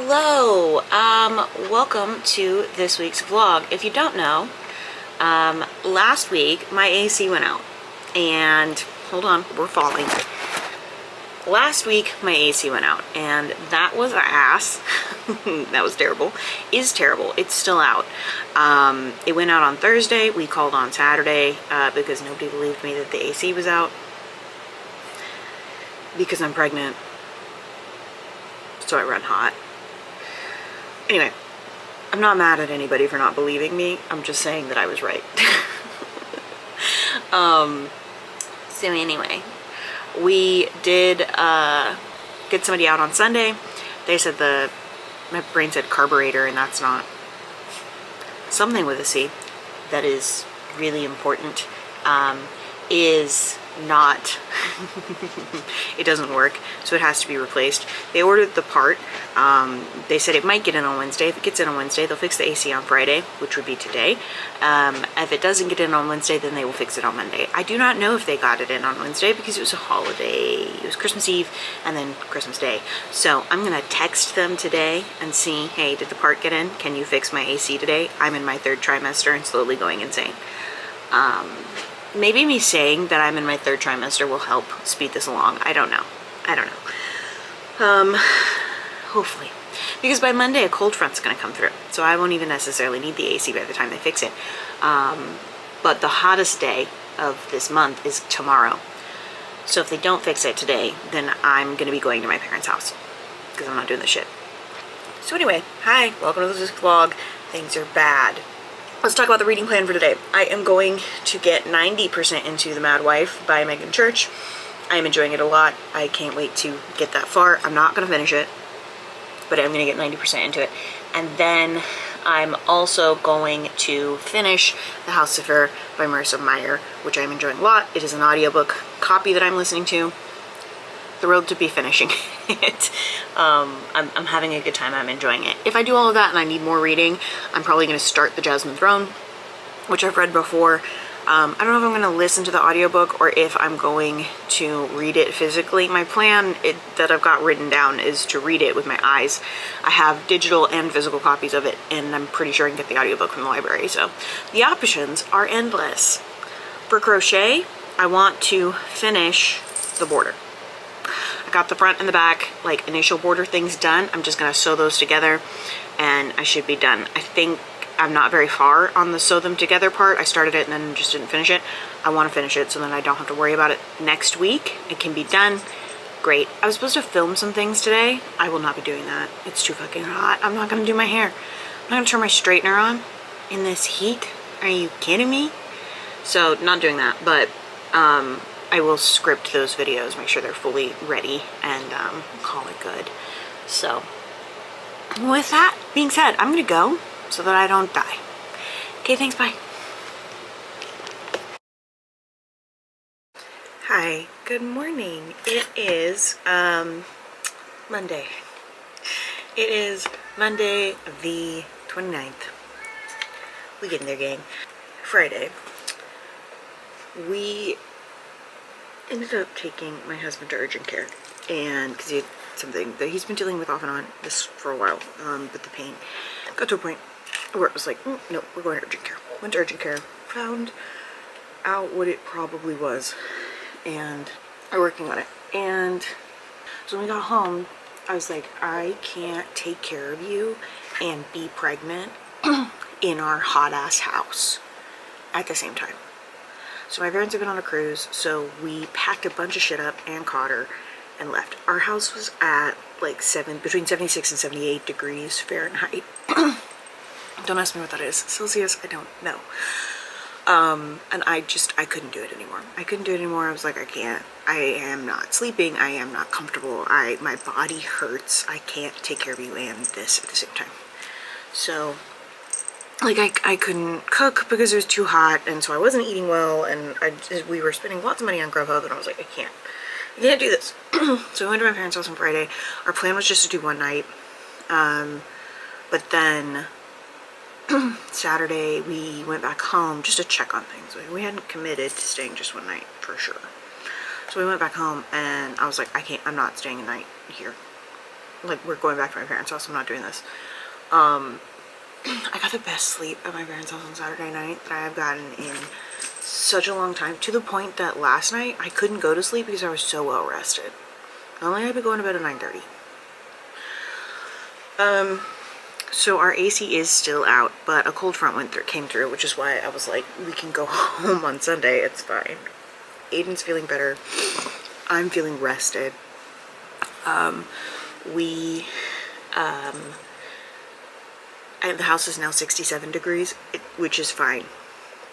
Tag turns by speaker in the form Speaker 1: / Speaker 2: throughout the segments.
Speaker 1: Hello, welcome to this week's vlog. If you don't know, last week my AC went out, and hold on, we're falling. Last week my AC went out, and that was ass. That was terrible. Is terrible. It's still out. It went out on Thursday. We called on Saturday because nobody believed me that the AC was out because I'm pregnant, so I run hot. Anyway, I'm not mad at anybody for not believing me. I'm just saying that I was right. So anyway, we did get somebody out on Sunday. They said my brain said carburetor, and that's not something with a C. That is really important. Is not it doesn't work, so it has to be replaced. They ordered the part. They said it might get in on Wednesday. If it gets in on Wednesday, they'll fix the AC on Friday, which would be today. If it doesn't get in on Wednesday, then they will fix it on Monday. I do not know if they got it in on Wednesday because it was a holiday. It was Christmas Eve and then Christmas Day. So I'm gonna text them today and see, hey, did the part get in? Can you fix my AC today? I'm in my 3rd trimester and slowly going insane. Maybe me saying that I'm in my 3rd trimester will help speed this along. I don't know. Hopefully. Because by Monday a cold front's gonna come through, so I won't even necessarily need the AC by the time they fix it. But the hottest day of this month is tomorrow. So if they don't fix it today, then I'm gonna be going to my parents' house because I'm not doing this shit. So anyway, hi, welcome to this vlog. Things are bad. Let's talk about the reading plan for today. I am going to get 90% into The Mad Wife by Megan Church. I am enjoying it a lot. I can't wait to get that far. I'm not going to finish it, but I'm going to get 90% into it. And then I'm also going to finish The House of Her by Marissa Meyer, which I'm enjoying a lot. It is an audiobook copy that I'm listening to. Thrilled to be finishing it. I'm having a good time. I'm enjoying it. If I do all of that and I need more reading, I'm probably going to start The Jasmine Throne, which I've read before. I don't know if I'm going to listen to the audiobook or if I'm going to read it physically. My plan that I've got written down is to read it with my eyes. I have digital and physical copies of it, and I'm pretty sure I can get the audiobook from the library. So the options are endless. For crochet, I want to finish the border. I got the front and the back, like, initial border things done. I'm just gonna sew those together and I should be done. I think I'm not very far on the sew them together part. I started it and then just didn't finish it. I want to finish it so then I don't have to worry about it next week. It can be done. Great. I was supposed to film some things today. I will not be doing that. It's too fucking hot. I'm not gonna do my hair. I'm not gonna turn my straightener on in this heat. Are you kidding me? So not doing that, but I will script those videos, make sure they're fully ready, and call it good. So with that being said, I'm gonna go so that I don't die. Okay, thanks, bye. Hi, good morning. It is Monday. It is Monday the 29th. We getting there, gang. Friday. We ended up taking my husband to urgent care, and because he had something that he's been dealing with off and on this for a while, but the pain got to a point where it was like, no, we're going to urgent care. Went to urgent care, found out what it probably was, and I'm working on it. And so when we got home, I was like, I can't take care of you and be pregnant in our hot ass house at the same time. So my parents have been on a cruise, so we packed a bunch of shit up and caught her and left. Our house was at like between 76 and 78 degrees Fahrenheit. Don't ask me what that is. Celsius, I don't know. And I couldn't do it anymore. I was like, I can't. I am not sleeping. I am not comfortable. My body hurts. I can't take care of you and this at the same time. So like I couldn't cook because it was too hot, and so I wasn't eating well, and we were spending lots of money on Grubhub, and I was like, I can't do this. So we went to my parents' house on Friday. Our plan was just to do one night, but then Saturday we went back home just to check on things. We hadn't committed to staying just one night for sure. So we went back home, and I was like, I'm not staying a night here. like, we're going back to my parents' house. I'm not doing this. I got the best sleep at my parents' house on Saturday night that I have gotten in such a long time, to the point that last night I couldn't go to sleep because I was so well rested. I only had to go to bed at 9:30. So our AC is still out, but a cold front came through, which is why I was like, we can go home on Sunday, it's fine. Aiden's feeling better. I'm feeling rested. The house is now 67 degrees, which is fine.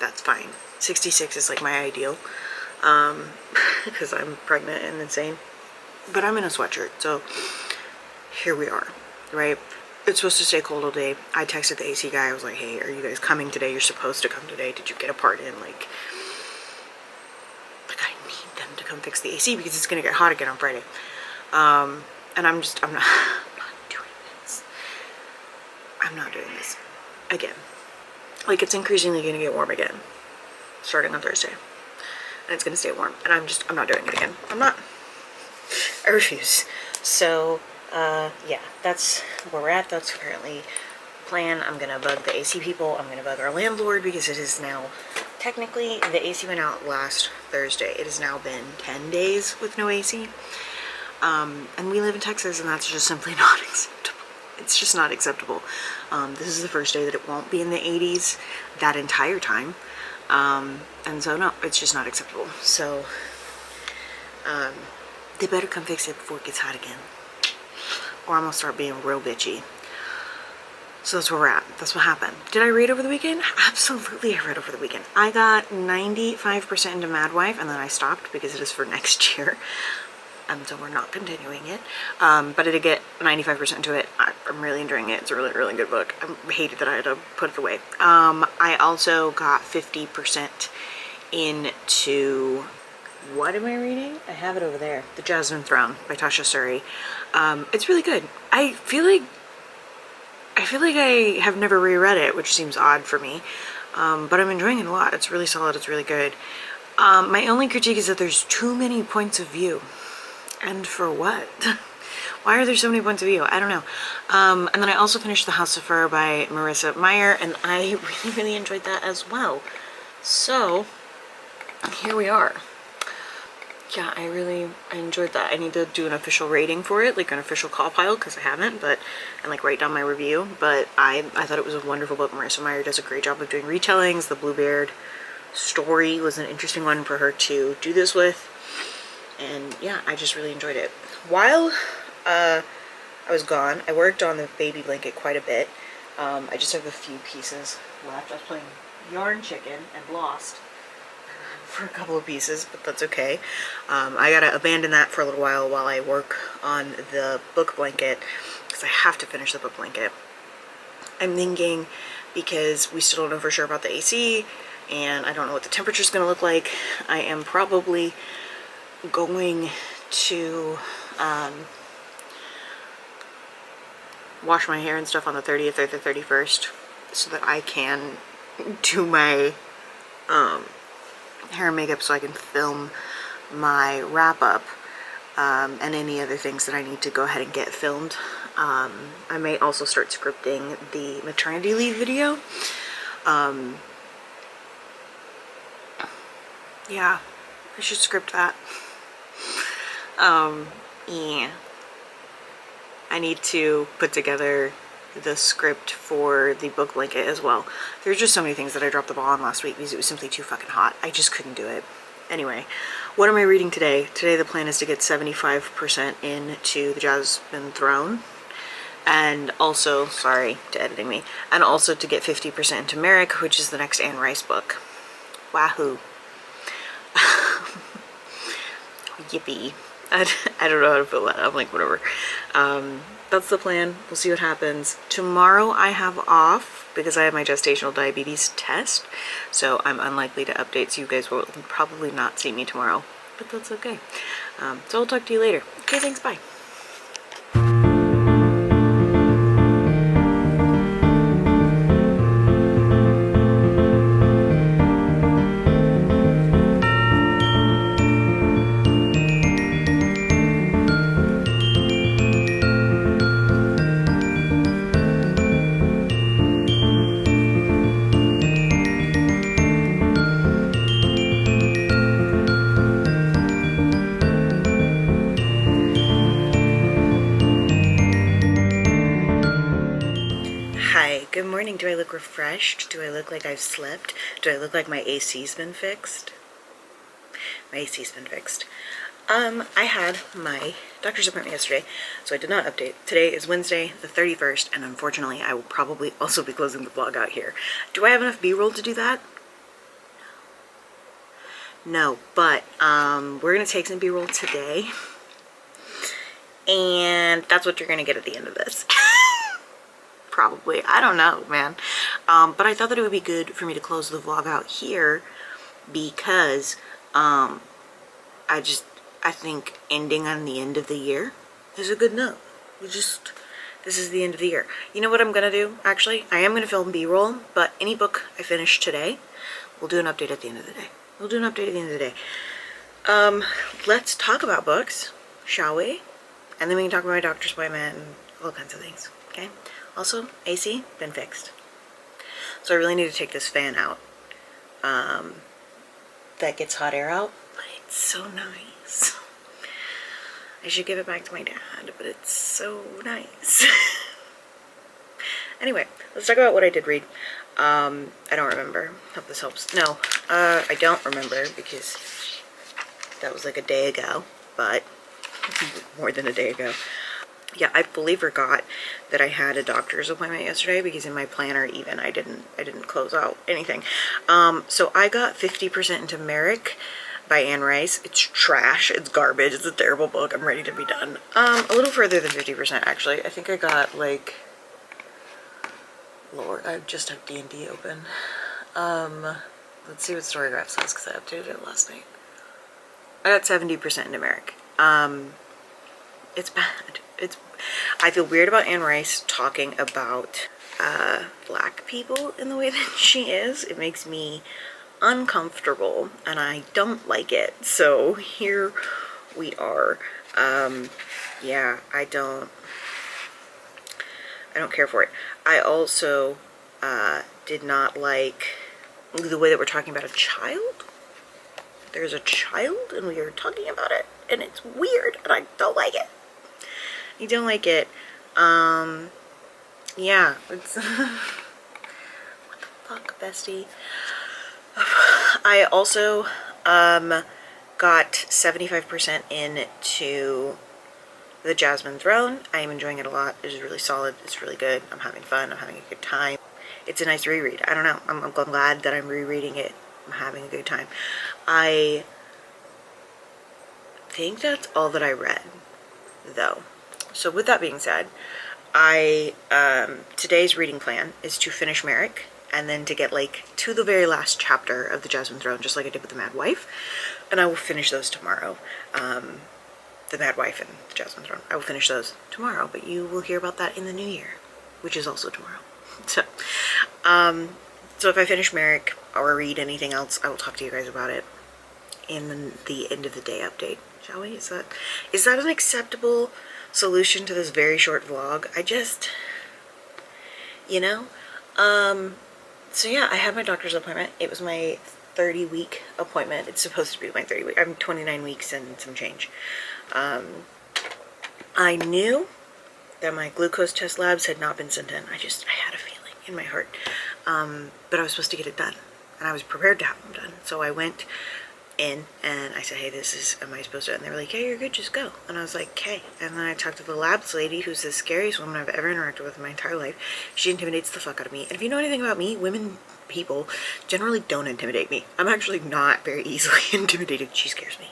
Speaker 1: That's fine. 66 is like my ideal, because I'm pregnant and insane. But I'm in a sweatshirt, so here we are, right? It's supposed to stay cold all day. I texted the AC guy. I was like, hey, are you guys coming today? You're supposed to come today. Did you get a part in? Like I need them to come fix the AC because it's going to get hot again on Friday. And I'm not doing this. I'm not doing this again. Like, it's increasingly going to get warm again starting on Thursday. And it's going to stay warm. And I'm not doing it again. I refuse. So, yeah, that's where we're at. That's currently the plan. I'm going to bug the AC people. I'm going to bug our landlord because it is now, technically, the AC went out last Thursday. It has now been 10 days with no AC. And we live in Texas, and that's just simply not acceptable. It's just not acceptable. This is the first day that it won't be in the 80s that entire time. And so, no, it's just not acceptable. So, they better come fix it before it gets hot again, or I'm gonna start being real bitchy. So that's where we're at. That's what happened. Did I read over the weekend? Absolutely, I read over the weekend. I got 95% into Mad Wife, and then I stopped because it is for next year. So we're not continuing it. But I did get 95% into it. I'm really enjoying it. It's a really, really good book. I hated that I had to put it away. I also got 50% into, what am I reading? I have it over there. The Jasmine Throne by Tasha Suri. It's really good. I feel like I have never reread it, which seems odd for me. But I'm enjoying it a lot. It's really solid. It's really good. My only critique is that there's too many points of view. And for what? Why are there so many points of view? I don't know. And then I also finished The House of Fur by Marissa Meyer, and I really, really enjoyed that as well. So, here we are. Yeah, I enjoyed that. I need to do an official rating for it, like an official call pile, because I haven't, and like write down my review. But I thought it was a wonderful book. Marissa Meyer does a great job of doing retellings. The Bluebeard story was an interesting one for her to do this with. And yeah, I just really enjoyed it. While I was gone, I worked on the baby blanket quite a bit. I just have a few pieces left. I was playing Yarn Chicken and lost for a couple of pieces, but that's okay. I gotta abandon that for a little while I work on the book blanket, because I have to finish the book blanket. I'm thinking, because we still don't know for sure about the AC, and I don't know what the temperature is going to look like, I am probably going to wash my hair and stuff on the 30th or the 31st so that I can do my hair and makeup, so I can film my wrap up and any other things that I need to go ahead and get filmed. I may also start scripting the maternity leave video. Yeah, I should script that. Yeah. I need to put together the script for the book blanket as well. There's just so many things that I dropped the ball on last week because it was simply too fucking hot. I just couldn't do it. Anyway, what am I reading today? Today the plan is to get 75% into the Jasmine Throne. And also, sorry to editing me, and also to get 50% into Merrick, which is the next Anne Rice book. Wahoo. Yippee. I don't know how to fill that. I'm like, whatever. That's the plan. We'll see what happens. Tomorrow I have off because I have my gestational diabetes test, so I'm unlikely to update, so you guys will probably not see me tomorrow, but that's okay. So I'll talk to you later. Okay, thanks, bye. Hi, good morning. Do I look refreshed? Do I look like I've slept? Do I look like my AC's been fixed? My AC's been fixed. I had my doctor's appointment yesterday, so I did not update. Today is Wednesday, the 31st, and unfortunately I will probably also be closing the vlog out here. Do I have enough B-roll to do that? No, but we're gonna take some B-roll today, and that's what you're gonna get at the end of this. Probably. I don't know, man. But I thought that it would be good for me to close the vlog out here because I think ending on the end of the year is a good note. This is the end of the year. You know what I'm gonna do, actually? I am gonna film B-roll, but any book I finish today, we'll do an update at the end of the day. Let's talk about books, shall we? And then we can talk about my doctor's appointment and all kinds of things, okay? Also, AC, been fixed. So I really need to take this fan out. That gets hot air out, but it's so nice. I should give it back to my dad, but it's so nice. Anyway, let's talk about what I did read. I don't remember. Hope this helps. No, I don't remember because that was like a day ago, but more than a day ago. Yeah, I fully forgot that I had a doctor's appointment yesterday because in my planner even I didn't close out anything. So I got 50% into Merrick by Anne Rice. It's trash. It's garbage. It's a terrible book. I'm ready to be done. A little further than 50% actually. I think I got like, Lord, I just have D&D open. Let's see what Storygraph says because I updated it last night. I got 70% into Merrick. It's bad. I feel weird about Anne Rice talking about black people in the way that she is. It makes me uncomfortable and I don't like it. So here we are. Yeah, I don't care for it. I also did not like the way that we're talking about a child. There's a child and we are talking about it and it's weird and I don't like it. You don't like it. Yeah, it's what the fuck, bestie? I also got 75% into The Jasmine Throne. I am enjoying it a lot. It is really solid. It's really good. I'm having fun. I'm having a good time. It's a nice reread. I don't know. I'm glad that I'm rereading it. I'm having a good time. I think that's all that I read, though. So with that being said, today's reading plan is to finish Merrick and then to get like to the very last chapter of The Jasmine Throne, just like I did with The Mad Wife. And I will finish those tomorrow. The Mad Wife and The Jasmine Throne. I will finish those tomorrow, but you will hear about that in the new year, which is also tomorrow. So if I finish Merrick or read anything else, I will talk to you guys about it in the end of the day update, shall we? Is that an acceptable solution to this very short vlog? So yeah, I had my doctor's appointment. It was my 30-week appointment. It's supposed to be my 30-week. I'm 29 weeks and some change. I knew that my glucose test labs had not been sent in. I had a feeling in my heart. But I was supposed to get it done, and I was prepared to have them done. So I went in and I said, hey, am I supposed to? And they were like, yeah, you're good, just go. And I was like, okay. And then I talked to the labs lady, who's the scariest woman I've ever interacted with in my entire life. She intimidates the fuck out of me. And if you know anything about me, people generally don't intimidate me. I'm actually not very easily intimidated. She scares me.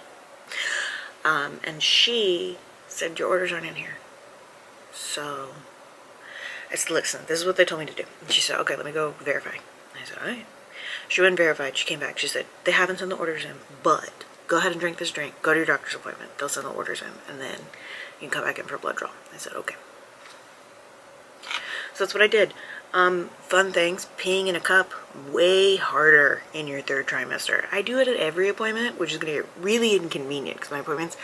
Speaker 1: And she said, your orders aren't in here. So I said, listen, this is what they told me to do. And she said, okay, let me go verify. I said, all right. She went and verified. She came back. She said, they haven't sent the orders in, but go ahead and drink this drink. Go to your doctor's appointment. They'll send the orders in, and then you can come back in for a blood draw. I said, okay. So that's what I did. Fun things. Peeing in a cup, way harder in your third trimester. I do it at every appointment, which is going to get really inconvenient because my appointments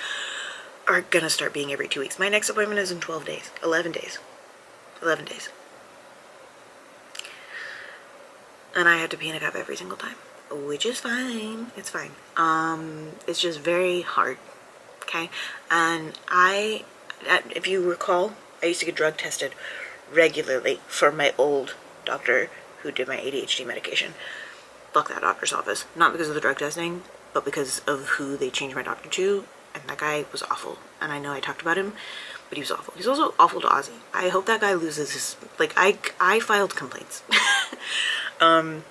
Speaker 1: are going to start being every 2 weeks. My next appointment is in 12 days. 11 days. 11 days. And I had to pee in a cup every single time, which is fine. It's fine. It's just very hard. Okay. And if you recall, I used to get drug tested regularly for my old doctor who did my ADHD medication. Fuck that doctor's office. Not because of the drug testing, but because of who they changed my doctor to. And that guy was awful. And I know I talked about him, but he was awful. He's also awful to Ozzy. I hope that guy loses his, like, I filed complaints. And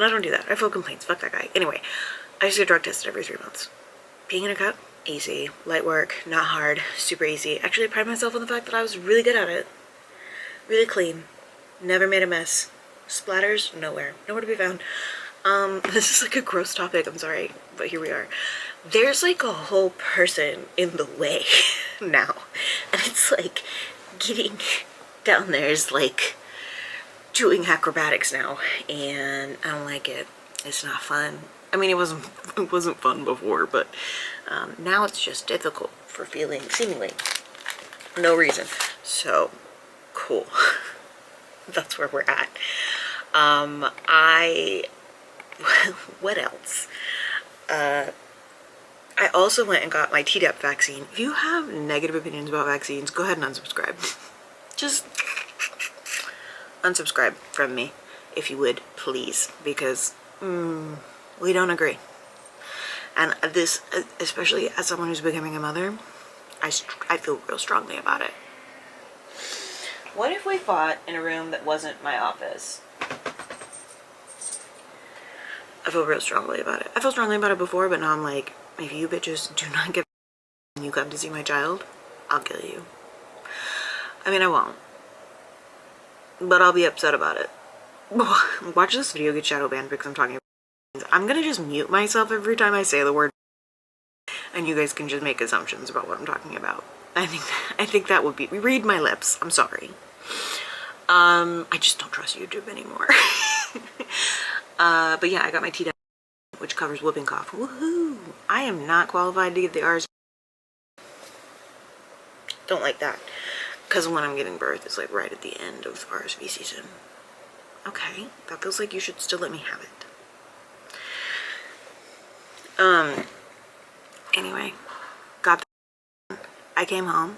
Speaker 1: I don't do that. I file complaints. Fuck that guy. Anyway, I just get drug tested every 3 months. Peeing in a cup, easy. Light work, not hard, super easy. Actually, I pride myself on the fact that I was really good at it. Really clean. Never made a mess. Splatters, nowhere. Nowhere to be found. This is like a gross topic, I'm sorry, but here we are. There's like a whole person in the way now. And it's like getting down there is like doing acrobatics now, and I don't like it. It's not fun. I mean, it wasn't fun before, but now it's just difficult for seemingly no reason. So cool. That's where we're at. What else? I also went and got my Tdap vaccine. If you have negative opinions about vaccines, go ahead and unsubscribe. Just unsubscribe from me, if you would, please, because we don't agree. And this, especially as someone who's becoming a mother, I feel real strongly about it. What if we fought in a room that wasn't my office? I feel real strongly about it. I felt strongly about it before, but now I'm like, if you bitches do not give when you come to see my child, I'll kill you. I mean, I won't, but I'll be upset about it. Watch this video get shadow banned because I'm talking about. I'm gonna just mute myself every time I say the word, and you guys can just make assumptions about what I'm talking about. I think that would be, read my lips. I'm sorry. I just don't trust YouTube anymore. But yeah, I got my Tdap, which covers whooping cough. Woohoo! I am not qualified to get the RSV. Don't like that, because when I'm giving birth, it's like right at the end of RSV season. Okay, that feels like you should still let me have it. Anyway, got the, I came home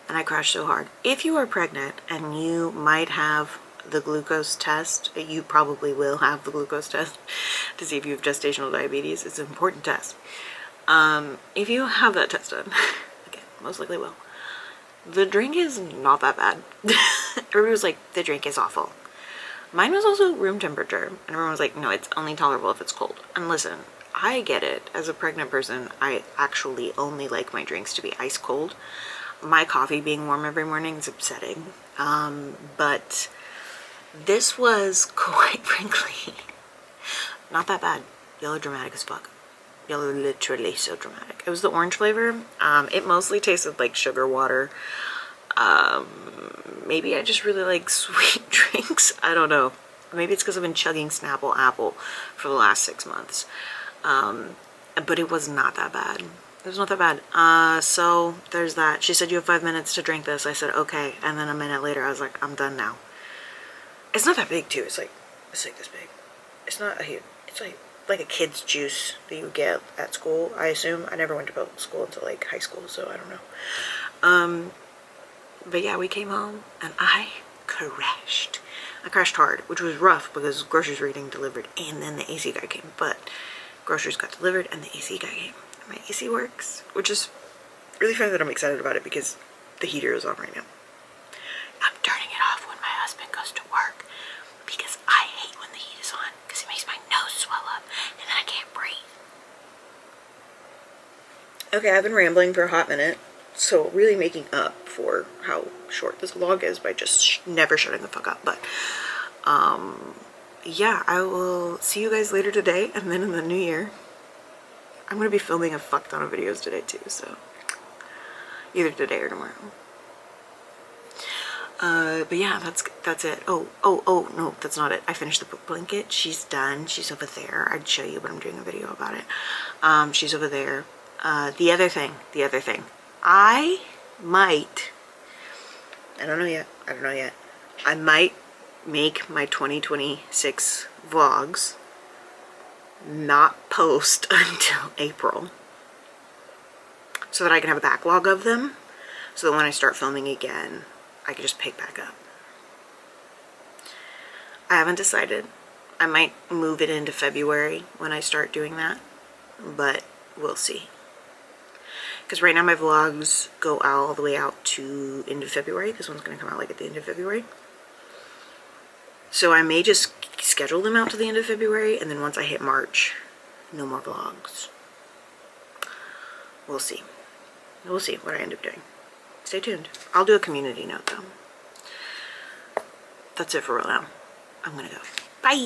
Speaker 1: and I crashed so hard. If you are pregnant and you might have the glucose test, you probably will have the glucose test to see if you have gestational diabetes. It's an important test. If you have that test done, again, most likely will. The drink is not that bad. Everybody was like, the drink is awful. Mine was also room temperature, and everyone was like, no, it's only tolerable if it's cold. And listen, I get it. As a pregnant person, I actually only like my drinks to be ice cold. My coffee being warm every morning is upsetting. But this was, quite frankly, not that bad. Y'all are dramatic as fuck. Y'all are literally so dramatic. It was the orange flavor. It mostly tasted like sugar water. Maybe I just really like sweet drinks. I don't know. Maybe it's because I've been chugging Snapple Apple for the last 6 months. But it was not that bad. It was not that bad. So there's that. She said, you have 5 minutes to drink this. I said, okay. And then a minute later, I was like, I'm done now. It's not that big too. It's like this big. It's not a huge, it's like a kid's juice that you get at school, I assume. I never went to public school until like high school, so I don't know. But yeah, we came home and I crashed. I crashed hard, which was rough because groceries were getting delivered and then the AC guy came. But groceries got delivered and the AC guy came. And my AC works, which is really funny that I'm excited about it because the heater is on right now. I'm turning it off when my husband goes to work because I hate when the heat is on because it makes my nose swell up and then I can't breathe. Okay, I've been rambling for a hot minute, so really making up for how short this vlog is by just never shutting the fuck up. But yeah, I will see you guys later today, and then in the new year I'm gonna be filming a fuck ton of videos today too, so either today or tomorrow. But yeah, that's it. Oh, no, that's not it. I finished the book blanket. She's done. She's over there. I'd show you, but I'm doing a video about it. She's over there. The other thing. I might, I don't know yet. I might make my 2026 vlogs not post until April so that I can have a backlog of them, so that when I start filming again, I can just pick back up. I haven't decided. I might move it into February when I start doing that, but we'll see. Because right now my vlogs go all the way out to end of February. This one's going to come out like at the end of February. So I may just schedule them out to the end of February, and then once I hit March, no more vlogs. We'll see. We'll see what I end up doing. Stay tuned. I'll do a community note though. That's it for real now. I'm gonna go. Bye!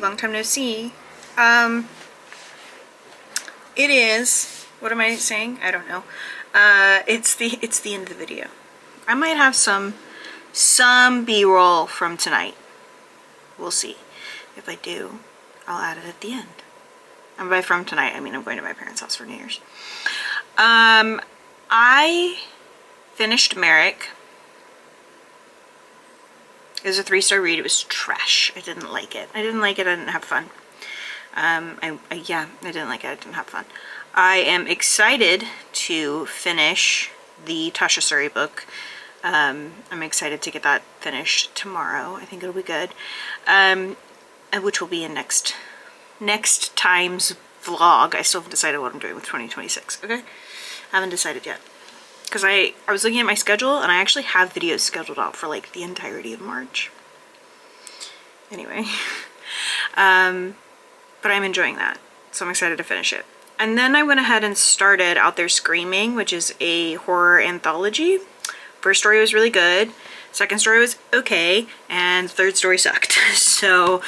Speaker 1: Long time no see. It is, what am I saying? I don't know. It's the end of the video. I might have some B-roll from tonight. We'll see. If I do, I'll add it at the end. And by from tonight, I mean I'm going to my parents' house for New Year's. I finished Merrick. It was a 3-star read. It was trash. I didn't like it. I didn't have fun. Yeah, I didn't like it. I didn't have fun. I am excited to finish the Tasha Suri book. I'm excited to get that finished tomorrow. I think it'll be good. Which will be in next time's vlog. I still haven't decided what I'm doing with 2026. Okay? Haven't decided yet. Because I was looking at my schedule and I actually have videos scheduled out for like the entirety of March. Anyway. But I'm enjoying that. So I'm excited to finish it. And then I went ahead and started Out There Screaming, which is a horror anthology. First story was really good. Second story was okay. And third story sucked. So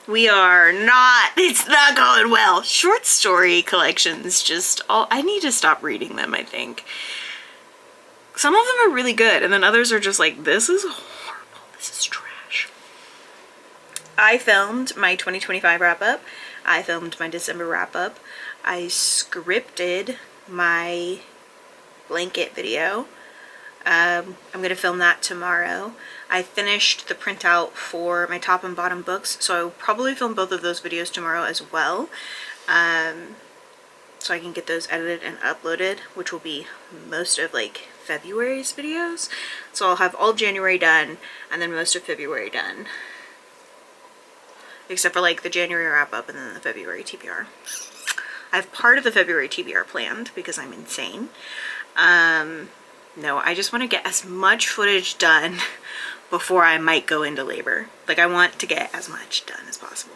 Speaker 1: it's not going well. Short story collections I need to stop reading them, I think. Some of them are really good, and then others are just like, this is horrible, this is trash. I filmed my 2025 wrap-up. I filmed my December wrap-up. I scripted my blanket video. I'm going to film that tomorrow. I finished the printout for my top and bottom books, so I will probably film both of those videos tomorrow as well. So I can get those edited and uploaded, which will be most of like February's videos. So I'll have all January done and then most of February done. Except for like the January wrap up and then the February TBR. I have part of the February TBR planned because I'm insane. No, I just want to get as much footage done before I might go into labor. Like I want to get as much done as possible.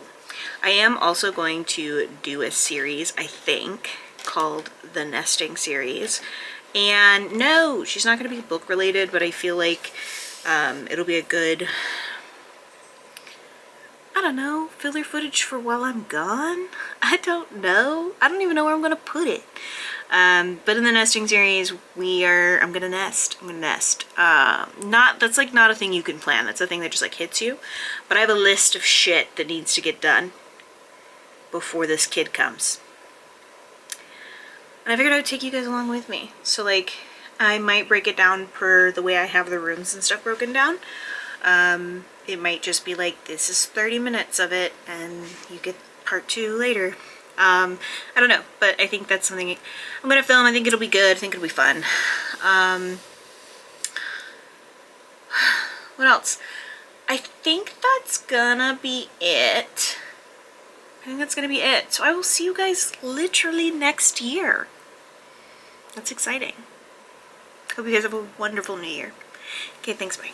Speaker 1: I am also going to do a series, I think, called the Nesting series. And no, she's not going to be book related, but I feel like it'll be a good, I I don't know, filler footage for while I'm gone? I don't know. I don't even know where I'm gonna put it. But in the nesting series, I'm gonna nest. That's like not a thing you can plan. That's a thing that just like hits you. But I have a list of shit that needs to get done before this kid comes. And I figured I would take you guys along with me. So like, I might break it down per the way I have the rooms and stuff broken down. It might just be like, this is 30 minutes of it and you get part 2 later. I don't know, but I think that's something I'm gonna film. I think it'll be good. I think it'll be fun. What else? I think that's gonna be it. So I will see you guys literally next year. That's exciting. Hope you guys have a wonderful new year. Okay, thanks, bye.